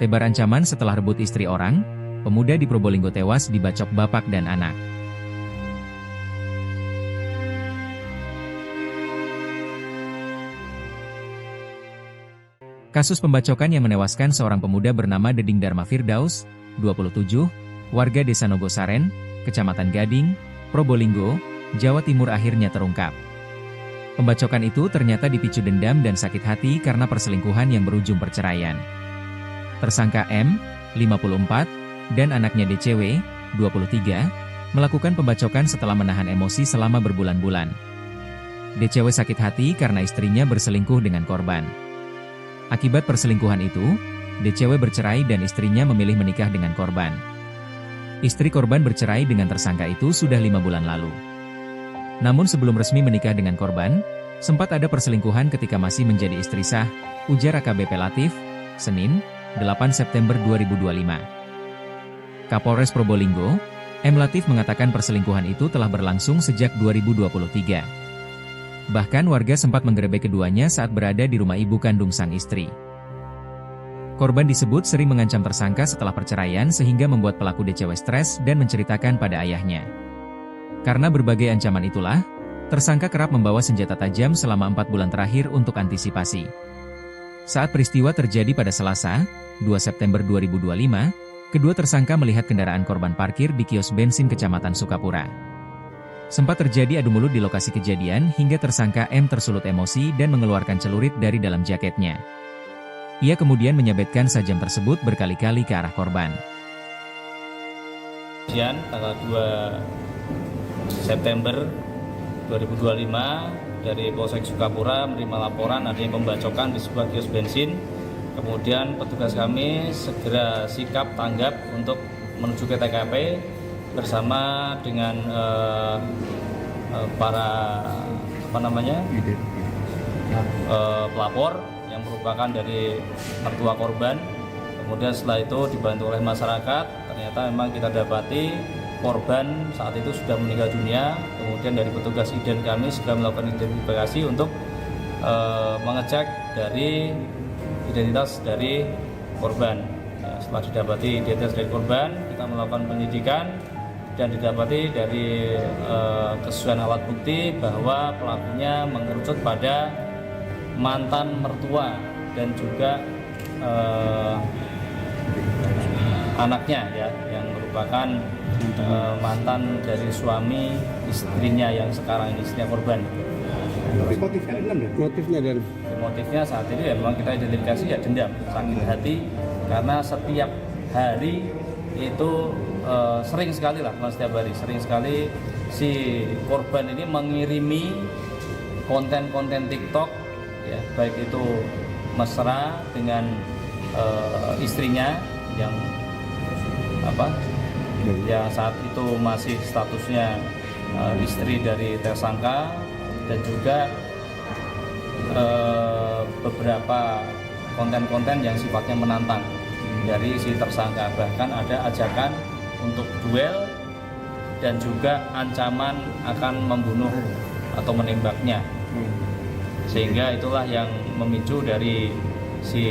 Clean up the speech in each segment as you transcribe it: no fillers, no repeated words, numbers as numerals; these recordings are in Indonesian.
Tebar ancaman setelah rebut istri orang, pemuda di Probolinggo tewas dibacok bapak dan anak. Kasus pembacokan yang menewaskan seorang pemuda bernama Deding Dharma Firdaus, 27, warga Desa Nogosaren, Kecamatan Gading, Probolinggo, Jawa Timur akhirnya terungkap. Pembacokan itu ternyata dipicu dendam dan sakit hati karena perselingkuhan yang berujung perceraian. Tersangka M, 54, dan anaknya DCW, 23, melakukan pembacokan setelah menahan emosi selama berbulan-bulan. DCW sakit hati karena istrinya berselingkuh dengan korban. Akibat perselingkuhan itu, DCW bercerai dan istrinya memilih menikah dengan korban. Istri korban bercerai dengan tersangka itu sudah 5 bulan lalu. Namun sebelum resmi menikah dengan korban, sempat ada perselingkuhan ketika masih menjadi istri sah, ujar AKBP Latif, Senin, 8 September 2025. Kapolres Probolinggo, M. Latif mengatakan perselingkuhan itu telah berlangsung sejak 2023. Bahkan warga sempat menggerebek keduanya saat berada di rumah ibu kandung sang istri. Korban disebut sering mengancam tersangka setelah perceraian sehingga membuat pelaku DCW stres dan menceritakan pada ayahnya. Karena berbagai ancaman itulah, tersangka kerap membawa senjata tajam selama 4 bulan terakhir untuk antisipasi. Saat peristiwa terjadi pada Selasa, 2 September 2025, kedua tersangka melihat kendaraan korban parkir di kios bensin Kecamatan Sukapura. Sempat terjadi adu mulut di lokasi kejadian hingga tersangka M tersulut emosi dan mengeluarkan celurit dari dalam jaketnya. Ia kemudian menyabetkan sajam tersebut berkali-kali ke arah korban. Tanggal 2 September 2025 dari Polsek Sukapura menerima laporan adanya pembacokan di sebuah kios bensin. Kemudian petugas kami segera sikap tanggap untuk menuju ke TKP bersama dengan para pelapor yang merupakan dari mertua korban. Kemudian setelah itu dibantu oleh masyarakat, ternyata memang kita dapati korban saat itu sudah meninggal dunia. Kemudian dari petugas IDEN kami sudah melakukan identifikasi untuk mengecek dari identitas dari korban. Ya, setelah didapati identitas dari korban, kita melakukan penyidikan dan didapati dari kesesuaian alat bukti bahwa pelakunya mengerucut pada mantan mertua dan juga anaknya, ya, yang merupakan mantan dari suami istrinya yang sekarang ini istrinya korban. Motifnya saat ini ya memang kita identifikasi ya dendam, sakit hati karena setiap hari itu sering sekali si korban ini mengirimi konten-konten TikTok, ya, baik itu mesra dengan istrinya yang saat itu masih statusnya istri dari tersangka, dan juga beberapa konten-konten yang sifatnya menantang dari si tersangka. Bahkan ada ajakan untuk duel dan juga ancaman akan membunuh atau menembaknya. Sehingga itulah yang memicu dari si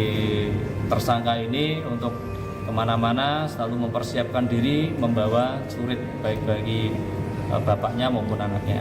tersangka ini untuk kemana-mana selalu mempersiapkan diri membawa celurit baik bagi bapaknya maupun anaknya.